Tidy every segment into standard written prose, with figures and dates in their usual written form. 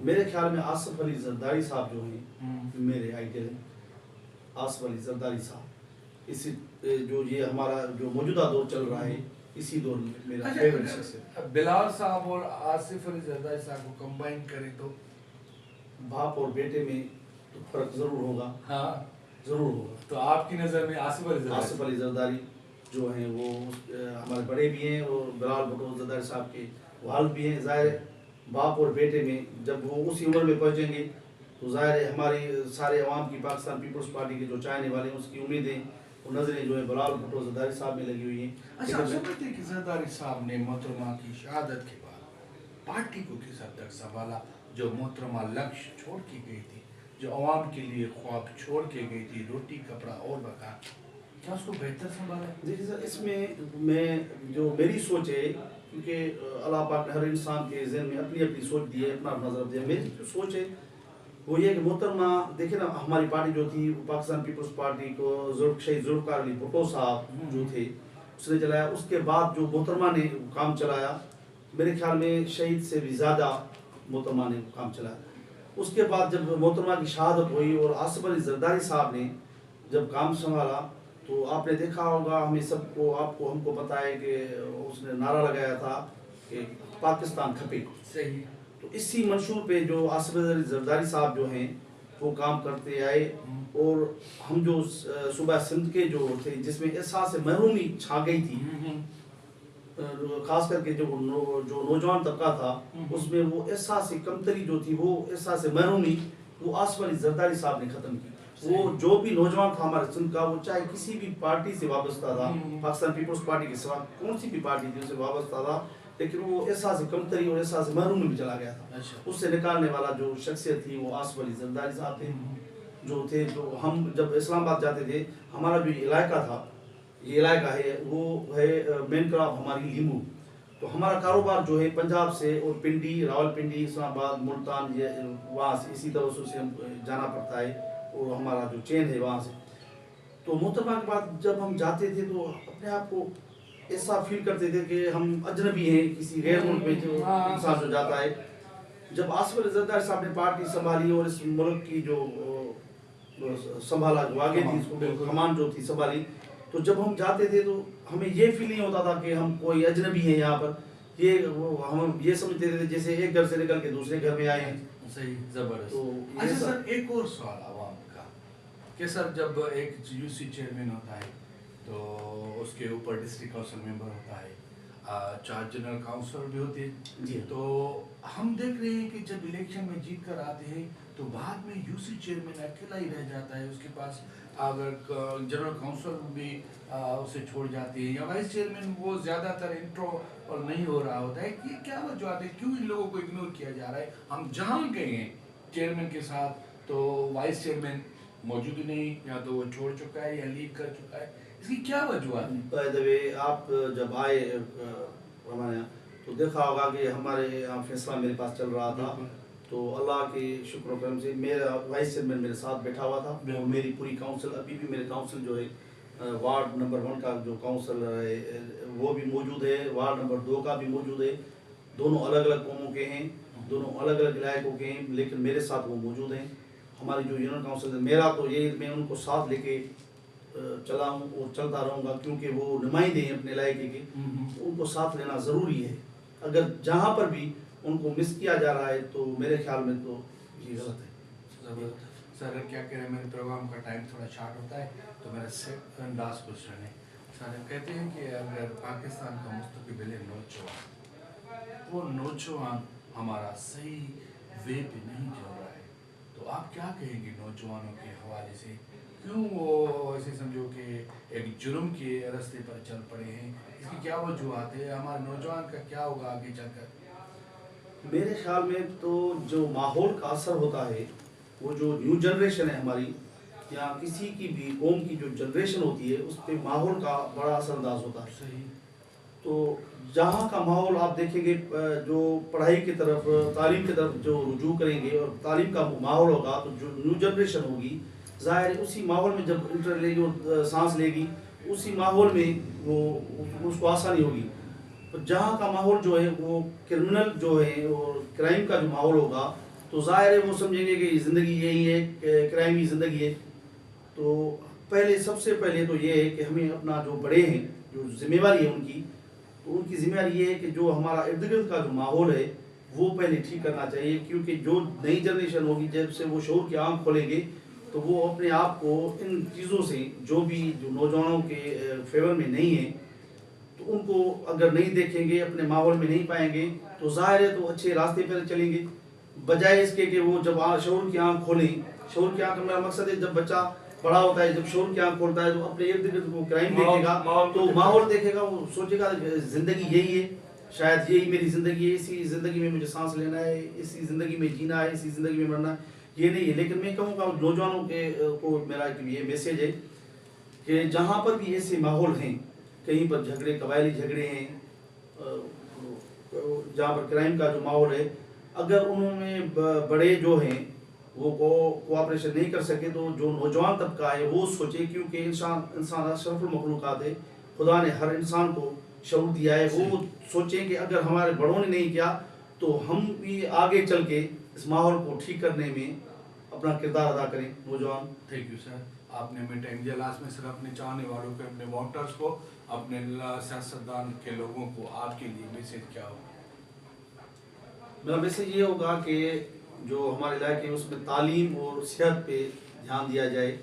میرے خیال میں آصف علی زرداری صاحب جو ہیں میرے آئیڈیل ہیں. آصف علی زرداری صاحب اسی جو یہ ہمارا جو موجودہ دور چل رہا ہے اسی دور میں میرا فیوریٹ شخص ہے. بلال صاحب اور آصف علی زرداری صاحب کو کمبائن کریں تو باپ اور بیٹے میں تو فرق ضرور ہوگا. ہاں ضرور ہوگا. تو آپ کی نظر میں آصف علی زرداری جو ہیں وہ ہمارے بڑے بھی ہیں اور بلال بھٹو زرداری صاحب کے والد بھی ہیں. ظاہر ہے باپ اور بیٹے میں جب وہ اسی عمر میں پہنچیں گے تو ظاہر ہے ہماری سارے عوام کی پاکستان پیپلز پارٹی کے جو چاہنے والے ہیں اس کی امیدیں اور نظریں جو ہیں بلال بھٹو زرداری صاحب میں لگی ہوئی ہیں. اچھا سمجھتے ہیں کہ زرداری صاحب نے محترمہ کی شہادت کے بعد پارٹی کو کس حد تک سنبھالا؟ جو محترمہ لکش چھوڑ کے گئی تھی، جو عوام کے لیے خواب چھوڑ کے گئی تھی، روٹی کپڑا اور مکان، کیا اس کو بہتر سنبھالا؟ دیکھیے سر اس میں جو میری سوچ ہے کیونکہ اللہ پاک نے ہر انسان کے ذہن میں اپنی اپنی سوچ دی ہے، اپنا نظر دیا. میری جو سوچ ہے وہ یہ کہ محترمہ دیکھیں نا ہماری پارٹی جو تھی پاکستان پیپلز پارٹی کو شہید ذوالفقار علی بھٹو صاحب جو تھے اس نے چلایا. اس کے بعد جو محترمہ نے کام چلایا میرے خیال میں شہید سے بھی زیادہ محترمہ نے کام چلایا. اس کے بعد جب محترمہ کی شہادت ہوئی اور آصف علی زرداری صاحب نے جب کام سنبھالا تو آپ نے دیکھا ہوگا ہمیں سب کو ہم کو پتہ ہے کہ اس نے نعرہ لگایا تھا کہ پاکستان کھپے. صحیح. تو اسی منشور پہ جو آصف علی زرداری صاحب جو ہیں وہ کام کرتے آئے اور ہم جو صوبہ سندھ کے جو تھے جس میں احساس محرومی چھا گئی تھی خاص کر کے جو نوجوان طبقہ تھا اس میں وہ احساس کمتری جو تھی وہ احساس محرومی وہ آصف علی زرداری صاحب نے ختم کی. وہ جو بھی نوجوان تھا ہمارے سندھ کا وہ چاہے کسی بھی پارٹی سے وابستہ تھا، پاکستان پیپلز پارٹی کے سوا کون سی بھی پارٹی تھی اس سے وابستہ تھا، لیکن وہ احساس کمتری اور احساس محرومی میں چلا گیا تھا. اس سے نکالنے والا جو شخصیت تھی وہ آصف علی زرداری صاحب تھے. جو ہم جب اسلام آباد جاتے تھے ہمارا جو علاقہ تھا یہ علاقہ ہے وہ ہے مین کراپ ہماری لیمو. تو ہمارا کاروبار جو ہے پنجاب سے اور پنڈی راول پنڈی اسلام آباد ملتان وہاں سے اسی طرح سے ہم جانا پڑتا ہے اور ہمارا جو چین ہے وہاں سے. تو محترمہ کے بعد جب ہم جاتے تھے تو اپنے آپ کو ایسا فیل کرتے تھے کہ ہم اجنبی ہیں کسی غیر ملک میں جو انسان جو جاتا ہے. جب آصف علی زرداری صاحب نے پارٹی سنبھالی اور اس ملک کی جو سنبھالا جو آگے تھی اس کو کمان جو تھی سنبھالی تو جب ہم جاتے تھے تو ہمیں یہ فیل نہیں ہوتا تھا کہ ہم کوئی اجنبی ہیں یہاں پر. ہم یہ سمجھتے تھے جیسے ایک گھر سے نکل کے دوسرے گھر میں آئے ہیں. صحیح. زبردست. اچھا سر ایک اور سوال عوام کا کہ سر جب ایک یو سی چیئرمین ہوتا ہے تو اس کے اوپر ڈسٹرکٹ کونسل ممبر ہوتا ہے، 4 جنرل کاؤنسلر بھی ہوتے ہیں. جی تو ہم دیکھ رہے ہیں کہ جب الیکشن میں جیت کر آتے ہیں تو بعد میں یو سی چیئرمین اکیلا ہی رہ جاتا ہے. اس کے پاس اگر جنرل کاؤنسل بھی اسے چھوڑ جاتی ہے یا وائس چیئرمین وہ زیادہ تر انٹرو اور نہیں ہو رہا ہوتا ہے. یہ کیا وجوہات ہے؟ کیوں ان لوگوں کو اگنور کیا جا رہا ہے؟ ہم جہاں گئے ہیں چیئرمین کے ساتھ تو وائس چیئرمین موجود ہی نہیں، یا تو وہ چھوڑ چکا ہے یا لیو کر چکا ہے. اس کی کیا وجوہات ہیں؟ بائی دا وے آپ جب آئے ہمارے یہاں تو دیکھا ہوگا کہ ہمارے یہاں فیصلہ میرے پاس چل رہا تھا تو اللہ کے شکر و کرم سے میرا وائس چیئرمین میرے ساتھ بیٹھا ہوا تھا. میری پوری کاؤنسل ابھی بھی میرے کاؤنسل جو ہے وارڈ نمبر 1 کا جو کاؤنسل ہے وہ بھی موجود ہے، وارڈ نمبر 2 کا بھی موجود ہے. دونوں الگ الگ قوموں کے ہیں، دونوں الگ الگ علاقوں کے ہیں، لیکن میرے ساتھ وہ موجود ہیں. ہماری جو یونین کاؤنسل ہے میرا تو یہ میں ان کو ساتھ لے کے چلا ہوں اور چلتا رہوں گا کیونکہ وہ نمائندے ہیں اپنے علاقے کے. ان کو ساتھ لینا ضروری ہے. اگر جہاں پر بھی ان کو مس کیا جا رہا ہے تو میرے خیال میں تو یہ غلط ہے. سر کیا کہہ رہے ہیں، میرے پروگرام کا ٹائم تھوڑا شارٹ ہوتا ہے تو میرا سیکنڈ لاسٹ کوشچن ہے. سر کہتے ہیں کہ اگر پاکستان کا مستقبل ہے نوجوان، وہ نوجوان ہمارا صحیح وے پہ نہیں چل رہا ہے، تو آپ کیا کہیں گے نوجوانوں کے حوالے سے؟ کیوں وہ ایسے سمجھو کہ ایک جرم کے راستے پر چل پڑے ہیں؟ اس کی کیا وجوہات ہے؟ ہمارے نوجوان کا کیا ہوگا آگے چل کر؟ میرے خیال میں تو جو ماحول کا اثر ہوتا ہے وہ جو نیو جنریشن ہے ہماری یا کسی کی بھی قوم کی جو جنریشن ہوتی ہے اس پہ ماحول کا بڑا اثر انداز ہوتا ہے. صحیح. تو جہاں کا ماحول آپ دیکھیں گے جو پڑھائی کی طرف تعلیم کی طرف جو رجوع کریں گے اور تعلیم کا ماحول ہوگا تو جو نیو جنریشن ہوگی ظاہر ہے اسی ماحول میں جب انٹر لے گی اور سانس لے گی اسی ماحول میں وہ اس کو آسانی ہوگی. جہاں کا ماحول جو ہے وہ کرمنل جو ہے اور کرائم کا جو ماحول ہوگا تو ظاہر ہے وہ سمجھیں گے کہ زندگی یہی ہے، کرائم کی زندگی ہے. تو پہلے سب سے پہلے تو یہ ہے کہ ہمیں اپنا جو بڑے ہیں جو ذمہ داری ہے ان کی، تو ان کی ذمہ داری یہ ہے کہ جو ہمارا ارد گرد کا جو ماحول ہے وہ پہلے ٹھیک کرنا چاہیے. کیونکہ جو نئی جنریشن ہوگی جب سے وہ شعور کی آنکھ کھولیں گے تو وہ اپنے آپ کو ان چیزوں سے جو نوجوانوں کے فیور میں نہیں ہیں تو ان کو اگر نہیں دیکھیں گے، اپنے ماحول میں نہیں پائیں گے تو ظاہر ہے تو اچھے راستے پر چلیں گے. بجائے اس کے کہ وہ جب شعور کی آنکھ کھولیں، شعور کی آنکھ میرا مقصد ہے جب بچہ بڑا ہوتا ہے، جب شعور کی آنکھ کھولتا ہے تو اپنے ارد گرد کو کرائم دیکھے گا، تو ماحول دیکھے گا، وہ سوچے گا زندگی یہی ہے، شاید یہی میری زندگی ہے، اسی زندگی میں مجھے سانس لینا ہے، اسی زندگی میں جینا ہے، اسی زندگی میں مرنا ہے. یہ نہیں ہے. لیکن میں کہوں گا نوجوانوں کو میرا یہ میسیج ہے کہ جہاں پر بھی ایسے ماحول ہیں، کہیں پر جھگڑے، قبائلی جھگڑے ہیں، جہاں پر کرائم کا جو ماحول ہے، اگر انہوں میں بڑے جو ہیں وہ کوآپریشن نہیں کر سکے تو جو نوجوان طبقہ ہے وہ سوچے. کیونکہ انسان اشرف المخلوقات ہے، خدا نے ہر انسان کو شعور دیا ہے. وہ سوچیں کہ اگر ہمارے بڑوں نے نہیں کیا تو ہم بھی آگے چل کے اس ماحول کو ٹھیک کرنے میں اپنا کردار ادا کریں. نوجوان تھینک یو سر. آپ نے ہمیں ٹائم دیا. لاسٹ میں صرف اپنے چاہنے والوں کو، اپنے ووٹرز کو، اپنے سیاستدان کے لوگوں کو آپ کے لیے میسیج کیا ہوگا؟ میرا میسیج یہ ہوگا کہ جو ہمارے علاقے ہیں اس میں تعلیم اور صحت پہ دھیان دیا جائے.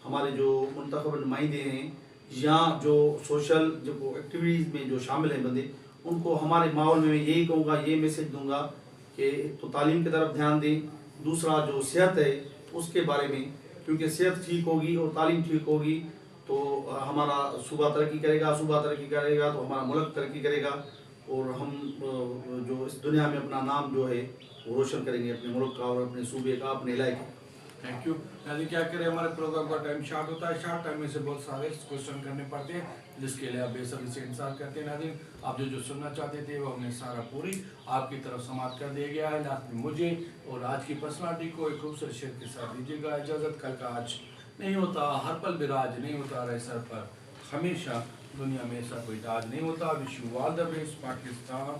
ہمارے جو منتخب نمائندے ہیں یا جو سوشل جو ایکٹیویٹیز میں جو شامل ہیں بندے، ان کو ہمارے ماحول میں یہی کہوں گا، یہ میسیج دوں گا کہ تو تعلیم کی طرف دھیان دیں. دوسرا جو صحت ہے اس کے بارے میں، کیونکہ صحت ٹھیک ہوگی اور تعلیم ٹھیک ہوگی تو ہمارا صوبہ ترقی کرے گا، صوبہ ترقی کرے گا تو ہمارا ملک ترقی کرے گا، اور ہم جو اس دنیا میں اپنا نام جو ہے وہ روشن کریں گے، اپنے ملک کا اور اپنے صوبے کا، اپنے علاقے کا. Thank you. ناظرین کیا کریں، ہمارے پروگرام کا ٹائم شارٹ ہوتا ہے. شارٹ ٹائم میں سے بہت سارے کوشچن کرنے پڑتے ہیں جس کے لیے آپ بے صبری سے انتظار کرتے ہیں. ناظرین آپ جو سننا چاہتے تھے وہ ہم نے سارا پوری آپ کی طرف سماعت کر دیا گیا ہے. لاسٹ میں مجھے اور آج کی پرسنالٹی کو ایک خوبصورت شعر کے ساتھ دیجیے گا اجازت. کل کا آج نہیں ہوتا، ہر پل براج نہیں ہوتا رہے سر پر، ہمیشہ دنیا میں ایسا کوئی تاج نہیں ہوتا. Wish you all the best. Pakistan